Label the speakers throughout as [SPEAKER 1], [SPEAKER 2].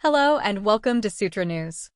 [SPEAKER 1] Hello and welcome to Sutra News.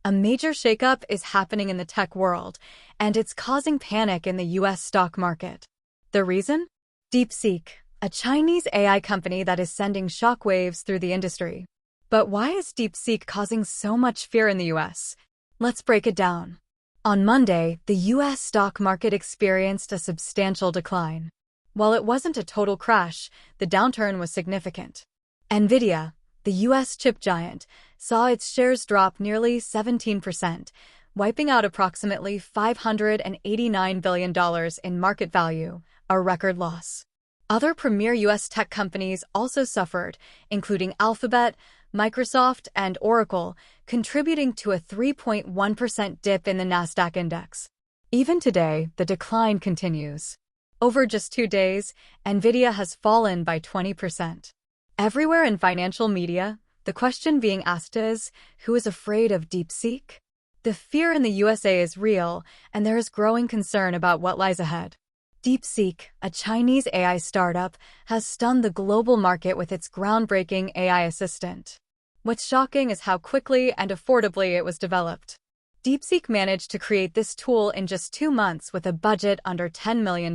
[SPEAKER 1] A major shakeup is happening in the tech world, and it's causing panic in the US stock market. The reason? DeepSeek, a Chinese AI company that is sending shockwaves through the industry. But why is DeepSeek causing so much fear in the US? Let's break it down. On Monday, the US stock market experienced a substantial decline. While it wasn't a total crash, the downturn was significant. NVIDIA, the US chip giant, saw its shares drop nearly 17%, wiping out approximately $589 billion in market value, a record loss. Other premier US tech companies also suffered, including Alphabet, Microsoft, and Oracle, contributing to a 3.1% dip in the Nasdaq index. Even today, the decline continues. Over just 2 days, NVIDIA has fallen by 20%. Everywhere in financial media, the question being asked is, who is afraid of DeepSeek? The fear in the USA is real, and there is growing concern about what lies ahead. DeepSeek, a Chinese AI startup, has stunned the global market with its groundbreaking AI assistant. What's shocking is how quickly and affordably it was developed. DeepSeek managed to create this tool in just 2 months with a budget under $10 million.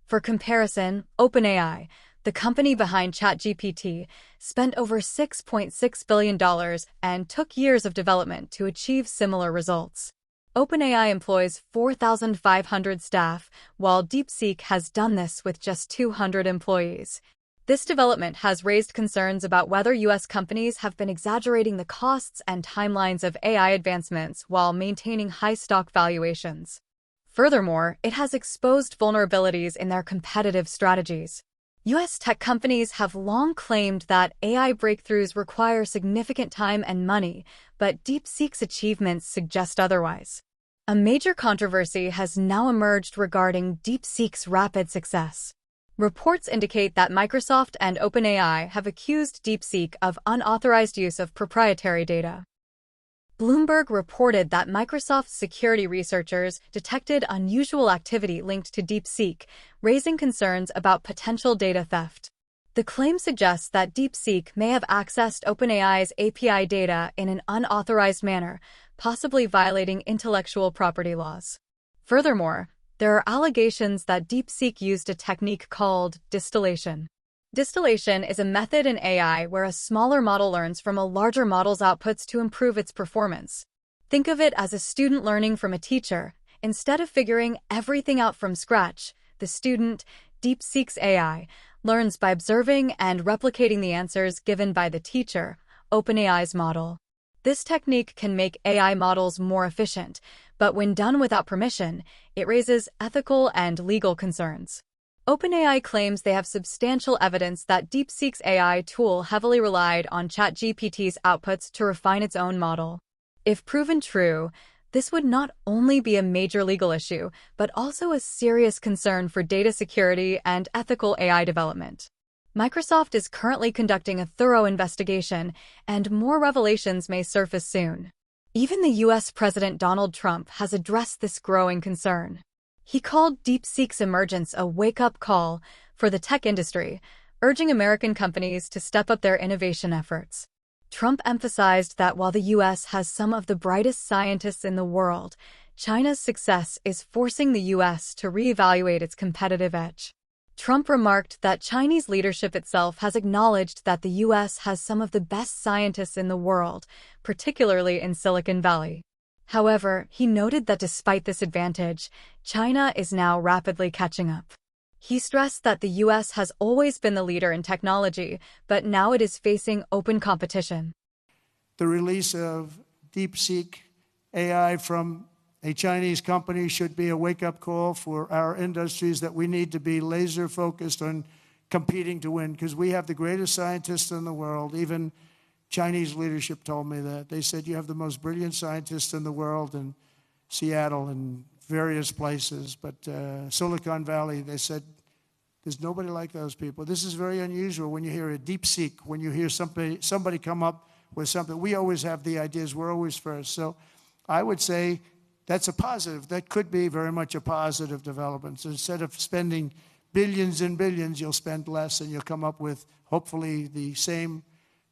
[SPEAKER 1] For comparison, OpenAI, the company behind ChatGPT, spent over $6.6 billion and took years of development to achieve similar results. OpenAI employs 4,500 staff, while DeepSeek has done this with just 200 employees. This development has raised concerns about whether U.S. companies have been exaggerating the costs and timelines of AI advancements while maintaining high stock valuations. Furthermore, it has exposed vulnerabilities in their competitive strategies. U.S. tech companies have long claimed that AI breakthroughs require significant time and money, but DeepSeek's achievements suggest otherwise. A major controversy has now emerged regarding DeepSeek's rapid success. Reports indicate that Microsoft and OpenAI have accused DeepSeek of unauthorized use of proprietary data. Bloomberg reported that Microsoft's security researchers detected unusual activity linked to DeepSeek, raising concerns about potential data theft. The claim suggests that DeepSeek may have accessed OpenAI's API data in an unauthorized manner, possibly violating intellectual property laws. Furthermore, there are allegations that DeepSeek used a technique called distillation. Distillation is a method in AI where a smaller model learns from a larger model's outputs to improve its performance. Think of it as a student learning from a teacher. Instead of figuring everything out from scratch, the student, DeepSeek's AI, learns by observing and replicating the answers given by the teacher, OpenAI's model. This technique can make AI models more efficient, but when done without permission, it raises ethical and legal concerns. OpenAI claims they have substantial evidence that DeepSeek's AI tool heavily relied on ChatGPT's outputs to refine its own model. If proven true, this would not only be a major legal issue, but also a serious concern for data security and ethical AI development. Microsoft is currently conducting a thorough investigation, and more revelations may surface soon. Even the U.S. President Donald Trump has addressed this growing concern. He called DeepSeek's emergence a wake-up call for the tech industry, urging American companies to step up their innovation efforts. Trump emphasized that while the U.S. has some of the brightest scientists in the world, China's success is forcing the U.S. to reevaluate its competitive edge. Trump remarked that Chinese leadership itself has acknowledged that the U.S. has some of the best scientists in the world, particularly in Silicon Valley. However, he noted that despite this advantage, China is now rapidly catching up. He stressed that the U.S. has always been the leader in technology, but now it is facing open competition.
[SPEAKER 2] The release of DeepSeek AI from a Chinese company should be a wake-up call for our industries that we need to be laser-focused on competing to win, because we have the greatest scientists in the world. Even Chinese leadership told me that. They said, you have the most brilliant scientists in the world in Seattle and various places, but Silicon Valley, they said, there's nobody like those people. This is very unusual when you hear a DeepSeek, when you hear somebody come up with something. We always have the ideas. We're always first. So I would say that's a positive. That could be very much a positive development. So instead of spending billions and billions, you'll spend less and you'll come up with hopefully the same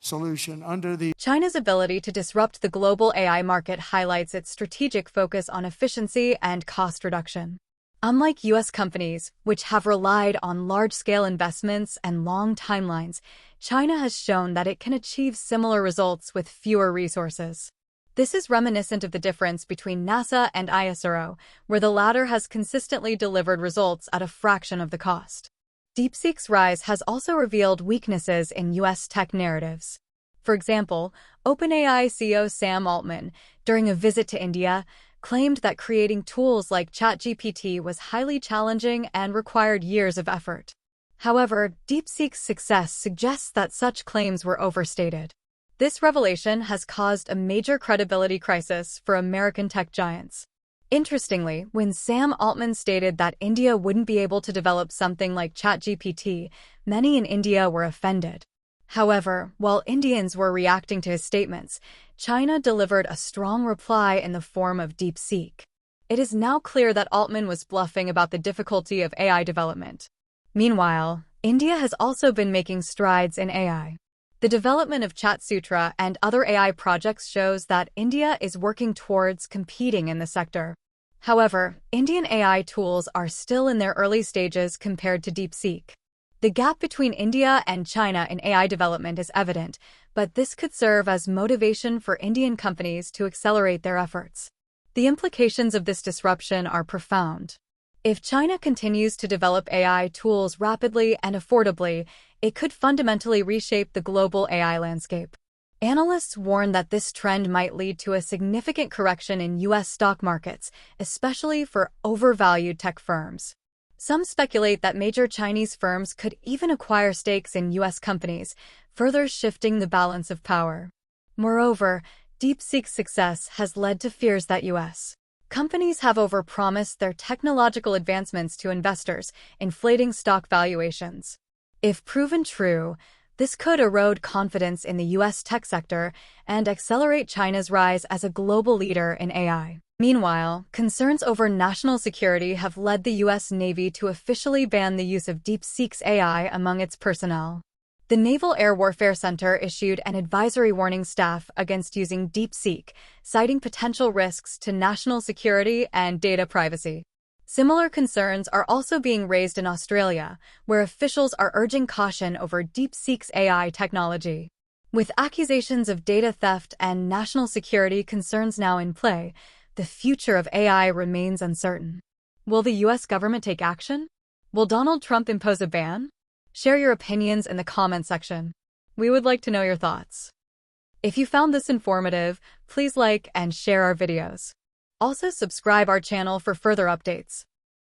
[SPEAKER 2] solution. Under the
[SPEAKER 1] China's ability to disrupt the global AI market highlights its strategic focus on efficiency and cost reduction. Unlike U.S. companies, which have relied on large-scale investments and long timelines, China has shown that it can achieve similar results with fewer resources. This is reminiscent of the difference between NASA and ISRO, where the latter has consistently delivered results at a fraction of the cost. DeepSeek's rise has also revealed weaknesses in U.S. tech narratives. For example, OpenAI CEO Sam Altman, during a visit to India, claimed that creating tools like ChatGPT was highly challenging and required years of effort. However, DeepSeek's success suggests that such claims were overstated. This revelation has caused a major credibility crisis for American tech giants. Interestingly, when Sam Altman stated that India wouldn't be able to develop something like ChatGPT, many in India were offended. However, while Indians were reacting to his statements, China delivered a strong reply in the form of DeepSeek. It is now clear that Altman was bluffing about the difficulty of AI development. Meanwhile, India has also been making strides in AI. The development of ChatSutra and other AI projects shows that India is working towards competing in the sector. However, Indian AI tools are still in their early stages compared to DeepSeek. The gap between India and China in AI development is evident, but this could serve as motivation for Indian companies to accelerate their efforts. The implications of this disruption are profound. If China continues to develop AI tools rapidly and affordably, it could fundamentally reshape the global AI landscape. Analysts warn that this trend might lead to a significant correction in U.S. stock markets, especially for overvalued tech firms. Some speculate that major Chinese firms could even acquire stakes in U.S. companies, further shifting the balance of power. Moreover, DeepSeek's success has led to fears that U.S. companies have overpromised their technological advancements to investors, inflating stock valuations. If proven true, this could erode confidence in the U.S. tech sector and accelerate China's rise as a global leader in AI. Meanwhile, concerns over national security have led the U.S. Navy to officially ban the use of DeepSeek's AI among its personnel. The Naval Air Warfare Center issued an advisory warning staff against using DeepSeek, citing potential risks to national security and data privacy. Similar concerns are also being raised in Australia, where officials are urging caution over DeepSeek's AI technology. With accusations of data theft and national security concerns now in play, the future of AI remains uncertain. Will the U.S. government take action? Will Donald Trump impose a ban? Share your opinions in the comment section. We would like to know your thoughts. If you found this informative, please like and share our videos. Also subscribe our channel for further updates.